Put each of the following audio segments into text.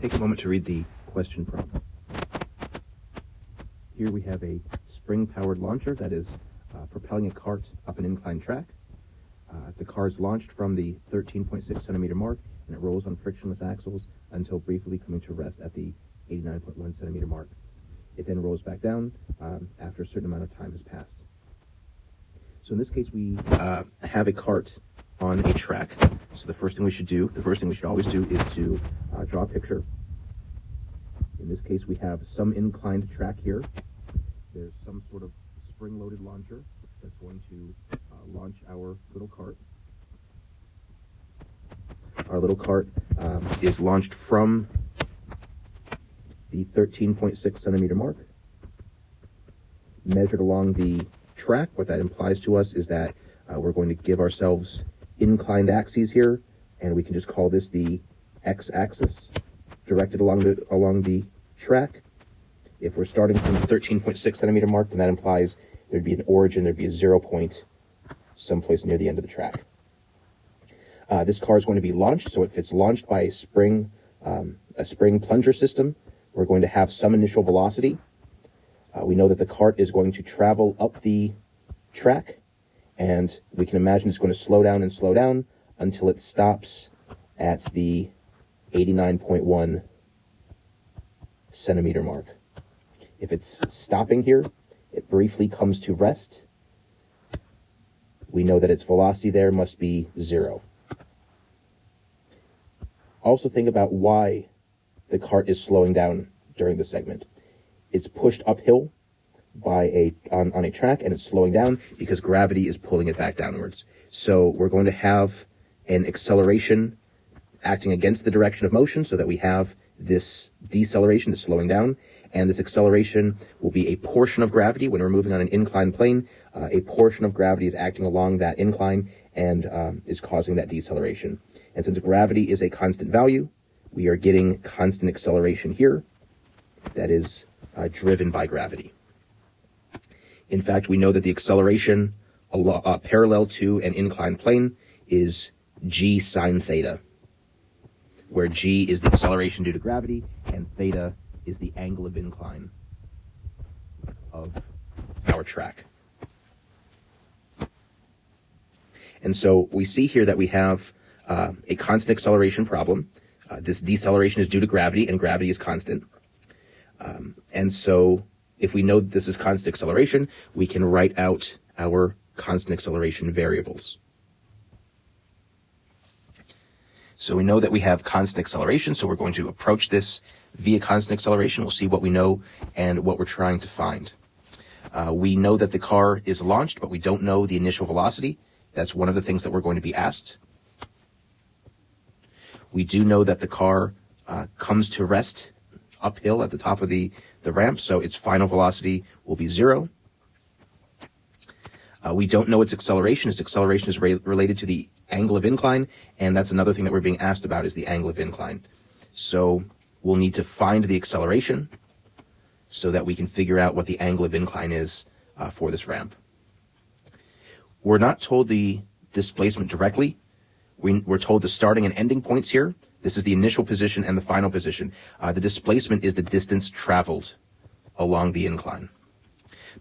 Take a moment to read the question problem. Here we have a spring-powered launcher that is propelling a cart up an inclined track. The car is launched from the 13.6 centimeter mark, and it rolls on frictionless axles until briefly coming to rest at the 89.1 centimeter mark. It then rolls back down after a certain amount of time has passed. So in this case, we have a cart on a track. So the first thing we should always do is to draw a picture. In this case, we have some inclined track here. There's some sort of spring-loaded launcher that's going to launch our little cart. Our little cart is launched from the 13.6 centimeter mark, measured along the track. What that implies to us is that we're going to give ourselves inclined axes here, and we can just call this the x-axis, directed along the track. If we're starting from the 13.6 centimeter mark, then that implies there'd be an origin, there'd be a 0 point someplace near the end of the track. This car is going to be launched, so if it's launched by a spring plunger system, we're going to have some initial velocity. We know that the cart is going to travel up the track, and we can imagine it's going to slow down and slow down until it stops at the 89.1 centimeter mark. If it's stopping here, it briefly comes to rest. We know that its velocity there must be 0. Also think about why the cart is slowing down during the segment. It's pushed uphill by on a track, and it's slowing down because gravity is pulling it back downwards. So we're going to have an acceleration acting against the direction of motion, so that we have this deceleration, this slowing down, and this acceleration will be a portion of gravity. When we're moving on an inclined plane, a portion of gravity is acting along that incline and is causing that deceleration. And since gravity is a constant value, we are getting constant acceleration here that is driven by gravity. In fact, we know that the acceleration parallel to an inclined plane is g sine theta, where g is the acceleration due to gravity and theta is the angle of incline of our track. And so we see here that we have a constant acceleration problem. This deceleration is due to gravity, and gravity is constant. And so if we know that this is constant acceleration, we can write out our constant acceleration variables. So we know that we have constant acceleration, so we're going to approach this via constant acceleration. We'll see what we know and what we're trying to find. We know that the car is launched, but we don't know the initial velocity. That's one of the things that we're going to be asked. We do know that the car comes to rest uphill at the top of the ramp, so its final velocity will be 0. We don't know its acceleration. Its acceleration is related to the angle of incline, and that's another thing that we're being asked about, is the angle of incline. So we'll need to find the acceleration so that we can figure out what the angle of incline is for this ramp. We're not told the displacement directly. We're told the starting and ending points here. This is the initial position and the final position. The displacement is the distance traveled along the incline.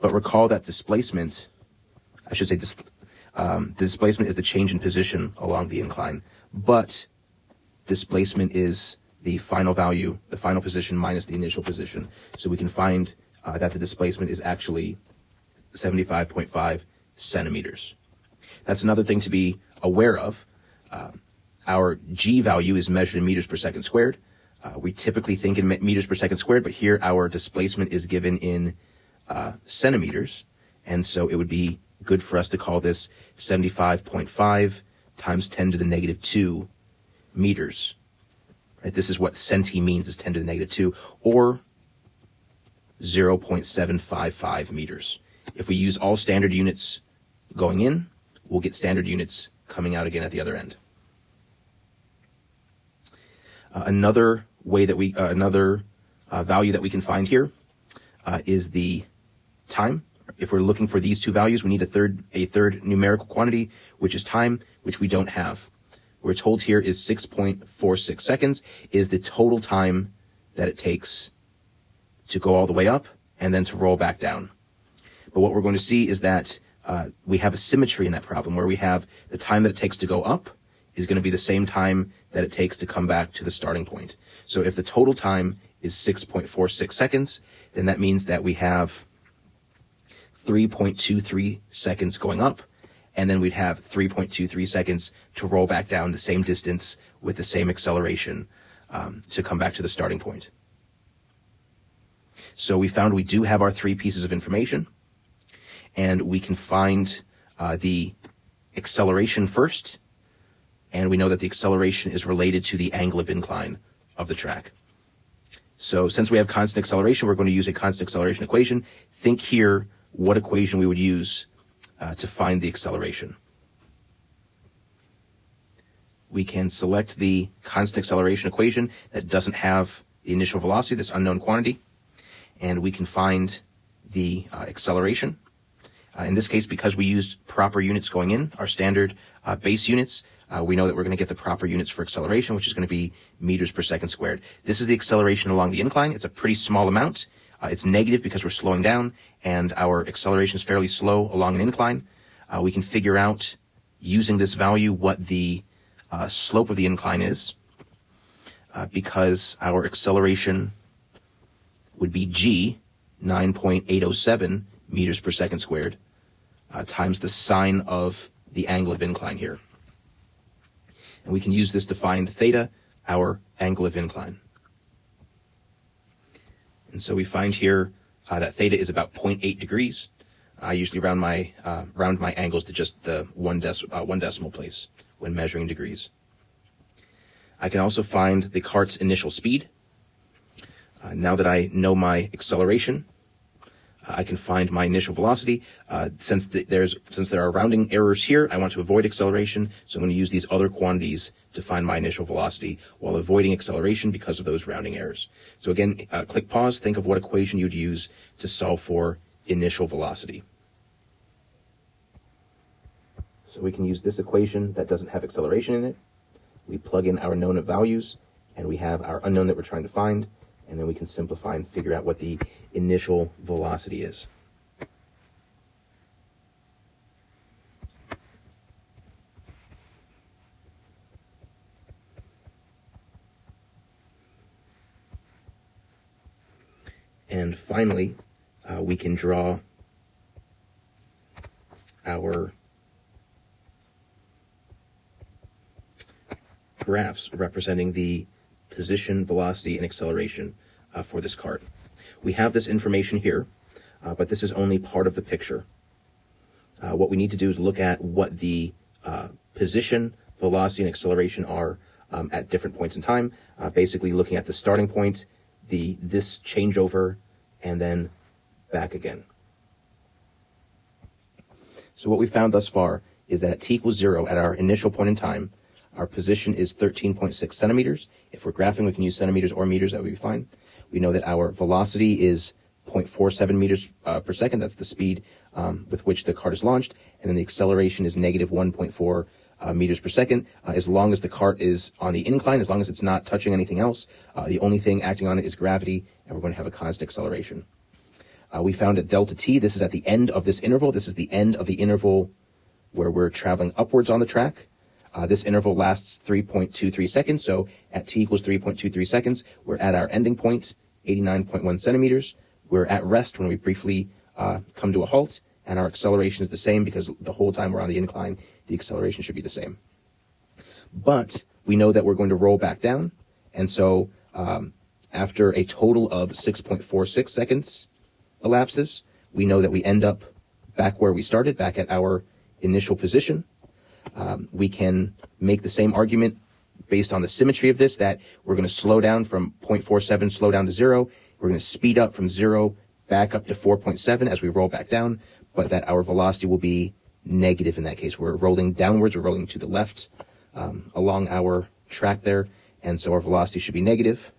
But recall that displacement, the displacement is the change in position along the incline, but displacement is the final value, the final position minus the initial position. So we can find that the displacement is actually 75.5 centimeters. That's another thing to be aware of. Our G value is measured in meters per second squared. We typically think in meters per second squared, but here our displacement is given in centimeters, and so it would be good for us to call this 75.5 times 10 to the negative 2 meters. Right? This is what centi means, is 10 to the negative 2, or 0.755 meters. If we use all standard units going in, we'll get standard units coming out again at the other end. Another way that value that we can find here is the time. If we're looking for these two values, we need a third numerical quantity, which is time, which we don't have. we're told here is 6.46 seconds is the total time that it takes to go all the way up and then to roll back down. But what we're going to see is that we have a symmetry in that problem where we have the time that it takes to go up is going to be the same time that it takes to come back to the starting point. So if the total time is 6.46 seconds, then that means that we have 3.23 seconds going up, and then we'd have 3.23 seconds to roll back down the same distance with the same acceleration to come back to the starting point. So we found we do have our three pieces of information, and we can find the acceleration first, and we know that the acceleration is related to the angle of incline of the track. So since we have constant acceleration, we're going to use a constant acceleration equation. Think here what equation we would use to find the acceleration. We can select the constant acceleration equation that doesn't have the initial velocity, this unknown quantity, and we can find the acceleration. In this case, because we used proper units going in, our standard base units, we know that we're going to get the proper units for acceleration, which is going to be meters per second squared. This is the acceleration along the incline. It's a pretty small amount. It's negative because we're slowing down, and our acceleration is fairly slow along an incline. We can figure out, using this value, what the slope of the incline is, because our acceleration would be g, 9.807 meters per second squared, times the sine of the angle of incline here. And we can use this to find theta, our angle of incline. And so we find here that theta is about 0.8 degrees. I usually round my angles to just the one decimal place when measuring degrees. I can also find the cart's initial speed. Now that I know my acceleration, I can find my initial velocity. Since there are rounding errors here, I want to avoid acceleration, so I'm going to use these other quantities to find my initial velocity while avoiding acceleration because of those rounding errors. So again, click pause, think of what equation you'd use to solve for initial velocity. So we can use this equation that doesn't have acceleration in it. We plug in our known values, and we have our unknown that we're trying to find, and then we can simplify and figure out what the initial velocity is. And finally, we can draw our graphs representing the position, velocity, and acceleration for this cart. We have this information here, but this is only part of the picture. What we need to do is look at what the position, velocity, and acceleration are at different points in time, basically looking at the starting point, this changeover, and then back again. So what we found thus far is that at t equals 0, at our initial point in time, our position is 13.6 centimeters. If we're graphing, we can use centimeters or meters, that would be fine. We know that our velocity is 0.47 meters per second. That's the speed with which the cart is launched. And then the acceleration is negative 1.4 meters per second. As long as the cart is on the incline, as long as it's not touching anything else, the only thing acting on it is gravity, and we're going to have a constant acceleration. We found at delta t, this is at the end of this interval. This is the end of the interval where we're traveling upwards on the track. This interval lasts 3.23 seconds, so at t equals 3.23 seconds, we're at our ending point, 89.1 centimeters. We're at rest when we briefly come to a halt, and our acceleration is the same because the whole time we're on the incline, the acceleration should be the same. But we know that we're going to roll back down, and so after a total of 6.46 seconds elapses, we know that we end up back where we started, back at our initial position. We can make the same argument based on the symmetry of this, that we're going to slow down from 0.47, slow down to 0. We're going to speed up from 0 back up to 4.7 as we roll back down, but that our velocity will be negative in that case. We're rolling downwards, we're rolling to the left along our track there, and so our velocity should be negative,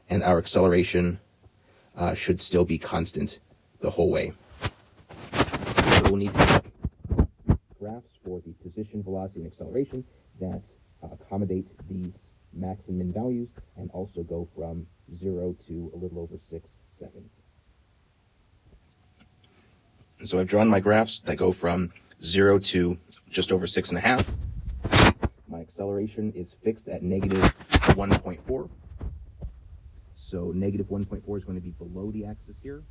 and our acceleration should still be constant the whole way. So we'll need to make graphs for the position, velocity, and acceleration that accommodate these max and min values and also go from 0 to a little over 6 seconds. So I've drawn my graphs that go from 0 to just over 6.5. My acceleration is fixed at negative 1.4. So negative 1.4 is going to be below the axis here.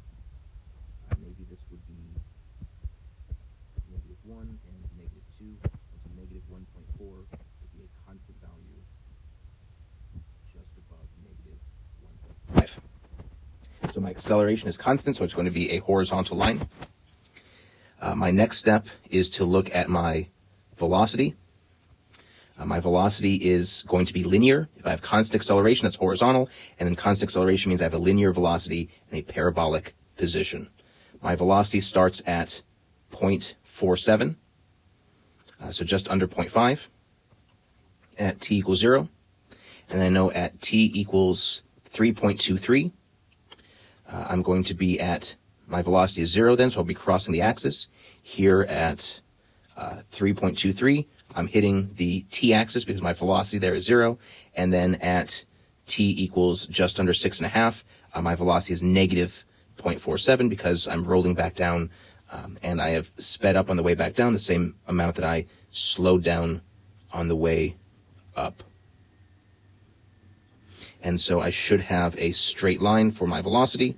Maybe this would be negative 1 and negative 2. And so negative 1.4 would be a constant value just above negative 1.5. So my acceleration is constant, so it's going to be a horizontal line. My next step is to look at my velocity. My velocity is going to be linear. If I have constant acceleration, that's horizontal, and then constant acceleration means I have a linear velocity in a parabolic position. My velocity starts at 0.47, so just under 0.5 at t equals 0. And I know at t equals 3.23, I'm going to be at, my velocity is 0 then, so I'll be crossing the axis. Here at 3.23, I'm hitting the t-axis because my velocity there is 0. And then at t equals just under 6.5, my velocity is negative 0.47 because I'm rolling back down, and I have sped up on the way back down the same amount that I slowed down on the way up. And so I should have a straight line for my velocity.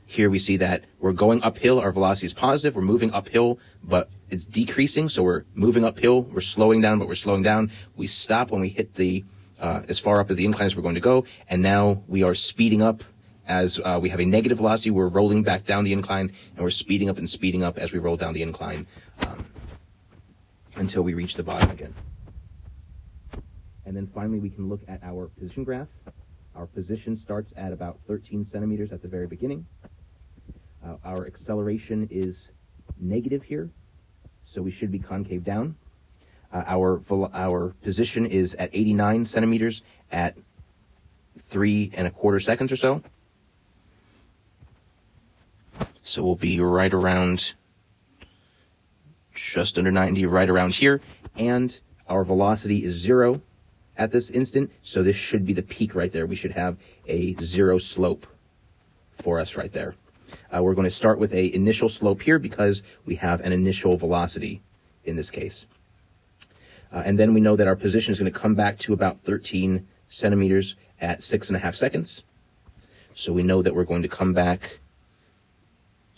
Here we see that we're going uphill, our velocity is positive, we're moving uphill, but it's decreasing, so we're moving uphill, we're slowing down, but we're slowing down. We stop when we hit the, as far up as the incline as we're going to go, and now we are speeding up as we have a negative velocity, we're rolling back down the incline, and we're speeding up and speeding up as we roll down the incline until we reach the bottom again. And then finally we can look at our position graph. Our position starts at about 13 centimeters at the very beginning. Our acceleration is negative here, so we should be concave down. Our position is at 89 centimeters at 3¼ seconds or so. So we'll be right around, just under 90, right around here. And our velocity is 0 at this instant, so this should be the peak right there. We should have a 0 slope for us right there. We're going to start with an initial slope here because we have an initial velocity in this case. And then we know that our position is going to come back to about 13 centimeters at 6.5 seconds. So we know that we're going to come back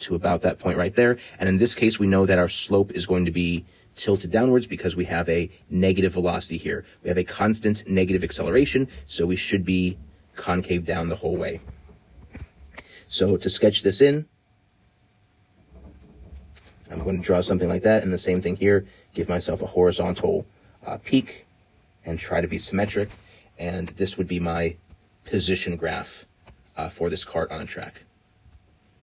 to about that point right there. And in this case, we know that our slope is going to be tilted downwards because we have a negative velocity here. We have a constant negative acceleration, so we should be concave down the whole way. So to sketch this in, I'm going to draw something like that, and the same thing here, give myself a horizontal peak and try to be symmetric, and this would be my position graph for this cart on a track.